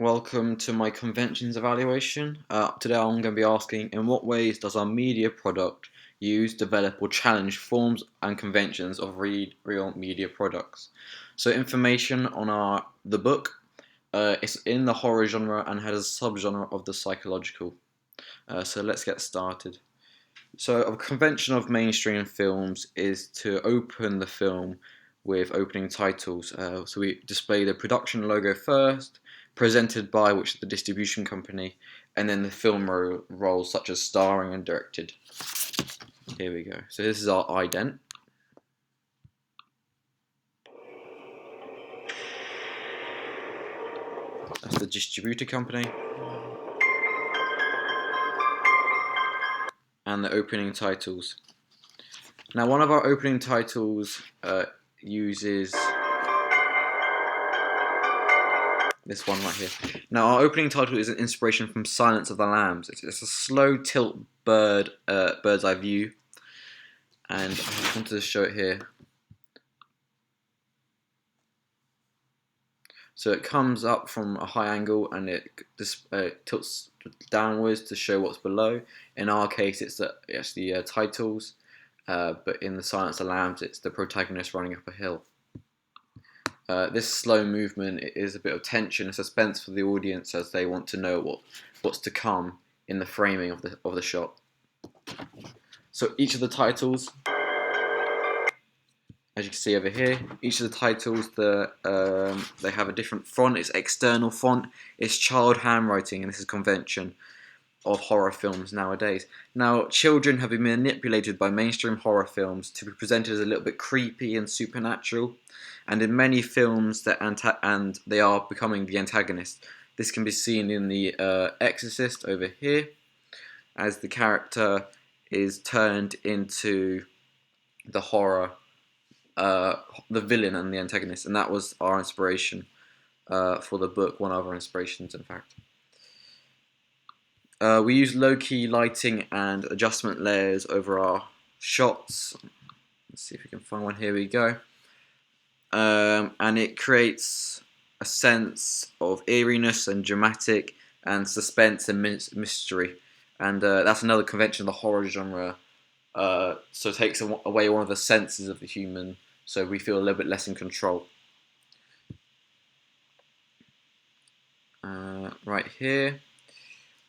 Welcome to my conventions evaluation. Today I'm going to be asking, in what ways does our media product use, develop or challenge forms and conventions of real media products? So information on the book, it's in the horror genre and has a subgenre of the psychological. So let's get started. So a convention of mainstream films is to open the film with opening titles. So we display the production logo first, presented by which is the distribution company, and then the film roles such as starring and directed. Here we go. So this is our ident. That's the distributor company. And the opening titles. Now one of our opening titles uses this one right here. Now our opening title is an inspiration from Silence of the Lambs. It's a slow tilt bird's eye view, and I just wanted to show it here. So it comes up from a high angle and it tilts downwards to show what's below. In our case, it's the titles, but in the Silence of the Lambs, it's the protagonist running up a hill. This slow movement is a bit of tension and suspense for the audience as they want to know what's to come in the framing of the shot. So each of the titles, as you can see over here, each of the titles they have a different font. It's external font. It's child handwriting, and this is convention of horror films nowadays. Now, children have been manipulated by mainstream horror films to be presented as a little bit creepy and supernatural, and in many films they are becoming the antagonist. This can be seen in The Exorcist over here, as the character is turned into the horror, the villain and the antagonist, and that was our inspiration for the book, one of our inspirations in fact. We use low-key lighting and adjustment layers over our shots. Let's see if we can find one. Here we go. And it creates a sense of eeriness and dramatic and suspense and mystery. And that's another convention of the horror genre. So it takes away one of the senses of the human, so we feel a little bit less in control. Right here,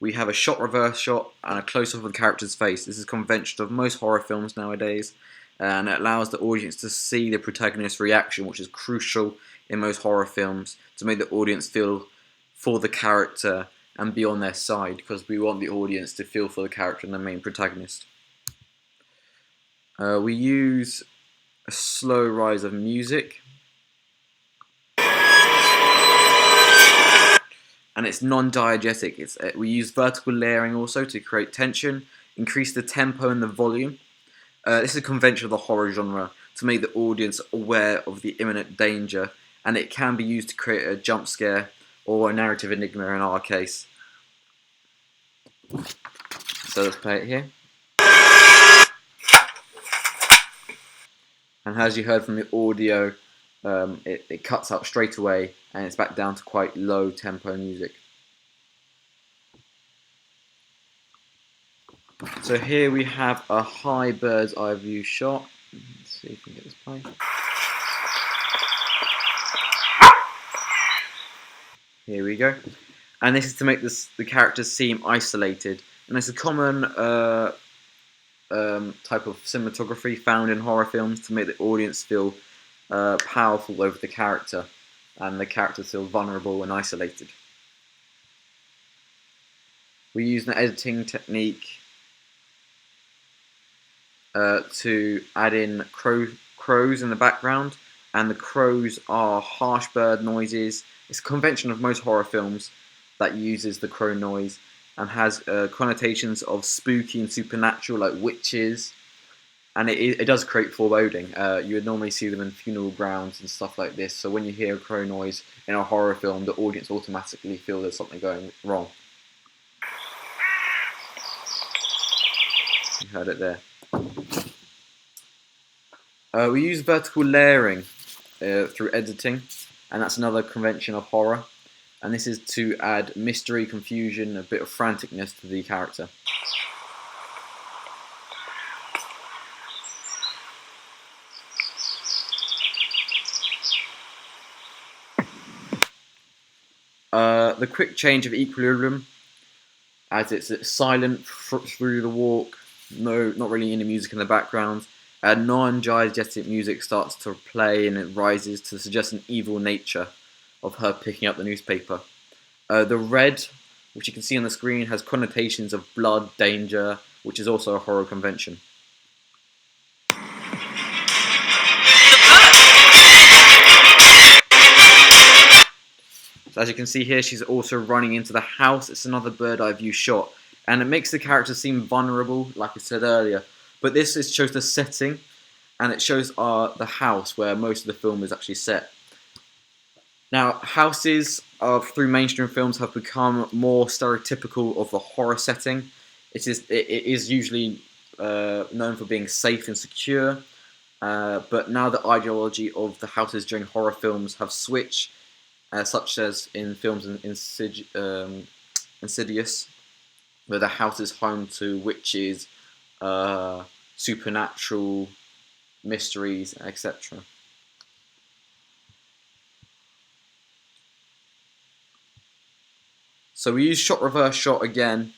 we have a shot reverse shot and a close-up of the character's face. This is convention of most horror films nowadays, and it allows the audience to see the protagonist's reaction, which is crucial in most horror films, to make the audience feel for the character and be on their side, because we want the audience to feel for the character and the main protagonist. We use a slow rise of music, and it's non-diegetic. We use vertical layering also to create tension, increase the tempo and the volume. This is a convention of the horror genre to make the audience aware of the imminent danger, and it can be used to create a jump scare or a narrative enigma in our case. So let's play it here. And as you heard from the audio, it cuts up straight away and it's back down to quite low tempo music. So here we have a high bird's eye view shot. Let's see if we can get this playing. Here we go. And this is to make the characters seem isolated. And it's a common type of cinematography found in horror films to make the audience feel powerful over the character, and the character feel vulnerable and isolated. We use an editing technique to add in crows in the background, and the crows are harsh bird noises. It's a convention of most horror films that uses the crow noise and has connotations of spooky and supernatural, like witches, and it does create foreboding. You would normally see them in funeral grounds and stuff like this, so when you hear a crow noise in a horror film, the audience automatically feel there's something going wrong. You heard it there. We use vertical layering through editing, and that's another convention of horror. and this is to add mystery, confusion, a bit of franticness to the character. The quick change of equilibrium, as it's silent through the walk, not really any music in the background, and non-diegetic music starts to play and it rises to suggest an evil nature of her picking up the newspaper. The red, which you can see on the screen, has connotations of blood, danger, which is also a horror convention. So as you can see here, she's also running into the house. It's another bird eye view shot, and it makes the character seem vulnerable, like I said earlier. But this shows the setting, and it shows the house where most of the film is actually set. Now, houses through mainstream films have become more stereotypical of the horror setting. It is usually known for being safe and secure, but now the ideology of the houses during horror films have switched, such as in films Insidious, where the house is home to witches, supernatural mysteries, etc. So we use shot reverse shot again,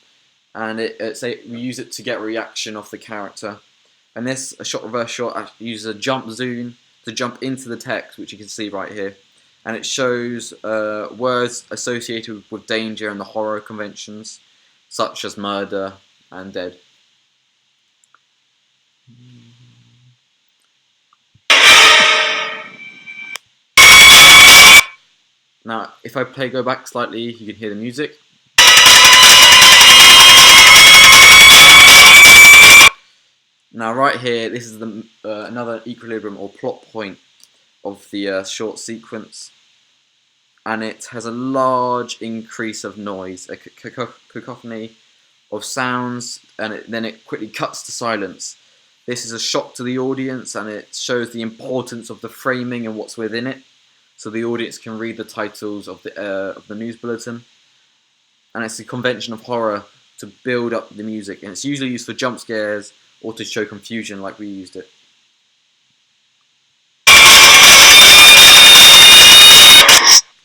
and we use it to get reaction off the character. And this shot reverse shot uses a jump zoom to jump into the text, which you can see right here, and it shows words associated with danger and the horror conventions, such as murder and dead. Now, if I go back slightly, you can hear the music. Now, right here, this is another equilibrium or plot point of the short sequence, and it has a large increase of noise, a cacophony of sounds, and then it quickly cuts to silence. This is a shock to the audience, and it shows the importance of the framing and what's within it, so the audience can read the titles of the news bulletin. And it's the convention of horror to build up the music, and it's usually used for jump scares or to show confusion, like we used it.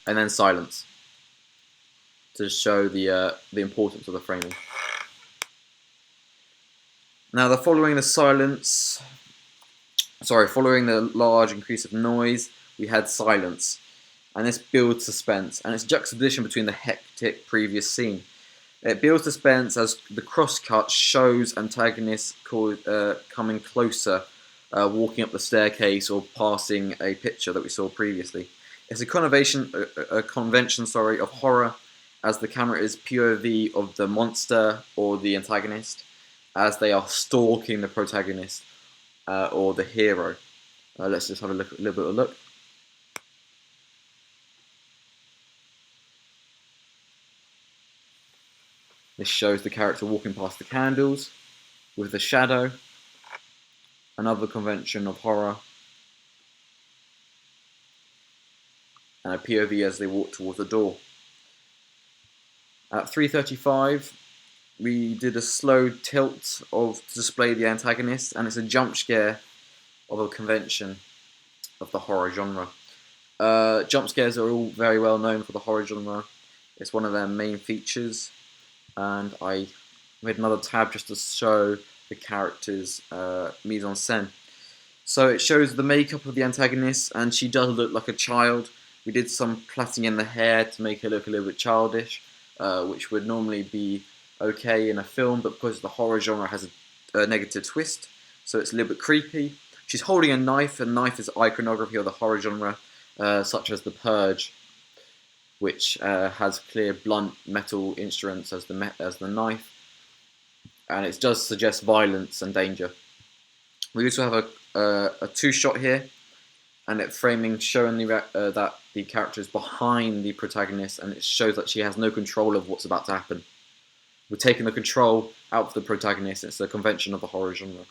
And then silence to show the importance of the framing. Now, following the large increase of noise, we had silence, and this builds suspense, and it's juxtaposition between the hectic previous scene. It builds suspense as the crosscut shows antagonists coming closer, walking up the staircase or passing a picture that we saw previously. It's a convention of horror, as the camera is POV of the monster or the antagonist, as they are stalking the protagonist or the hero. Let's just have a little bit of a look. This shows the character walking past the candles with the shadow, another convention of horror, and a POV as they walk towards the door. At 3:35, we did a slow tilt to display the antagonist, and it's a jump scare of a convention of the horror genre. Jump scares are all very well known for the horror genre. It's one of their main features, and I made another tab just to show the character's mise en scène. So it shows the makeup of the antagonist, and she does look like a child. We did some plaiting in the hair to make her look a little bit childish, which would normally be okay in a film, but because the horror genre has a negative twist, so it's a little bit creepy. She's holding a knife, and knife is iconography of the horror genre, such as The Purge, which has clear blunt metal instruments as the knife, and it does suggest violence and danger. We also have a two-shot here, and it framing showing that the character is behind the protagonist, and it shows that she has no control of what's about to happen. We're taking the control out of the protagonist. It's a convention of the horror genre.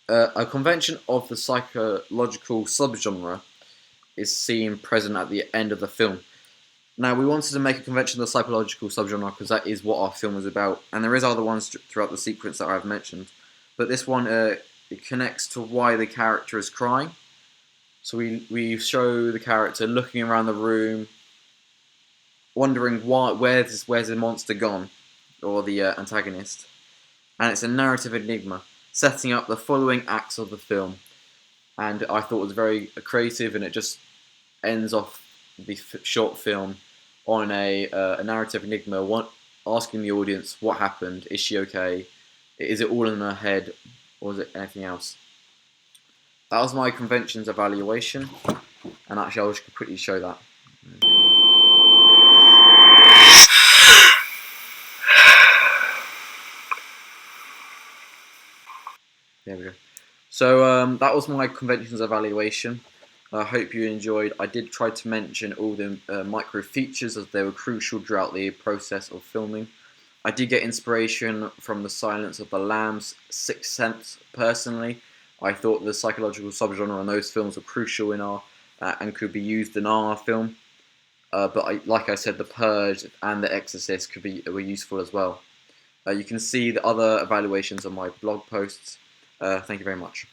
A convention of the psychological subgenre is seen present at the end of the film. Now, we wanted to make a convention of the psychological subgenre because that is what our film is about, and there is other ones throughout the sequence that I've mentioned, but this one it connects to why the character is crying. So we show the character looking around the room, wondering where's the monster gone, or the antagonist, and it's a narrative enigma setting up the following acts of the film. And I thought it was very creative, and it just ends off the short film on a narrative enigma, asking the audience what happened. Is she okay? Is it all in her head, or is it anything else? That was my conventions evaluation, and actually I'll just quickly show that. There we go. So that was my conventions evaluation. I hope you enjoyed. I did try to mention all the micro features as they were crucial throughout the process of filming. I did get inspiration from The Silence of the Lambs, Sixth Sense. Personally, I thought the psychological subgenre in those films were crucial in our and could be used in our film. But like I said, The Purge and The Exorcist were useful as well. You can see the other evaluations on my blog posts. Thank you very much.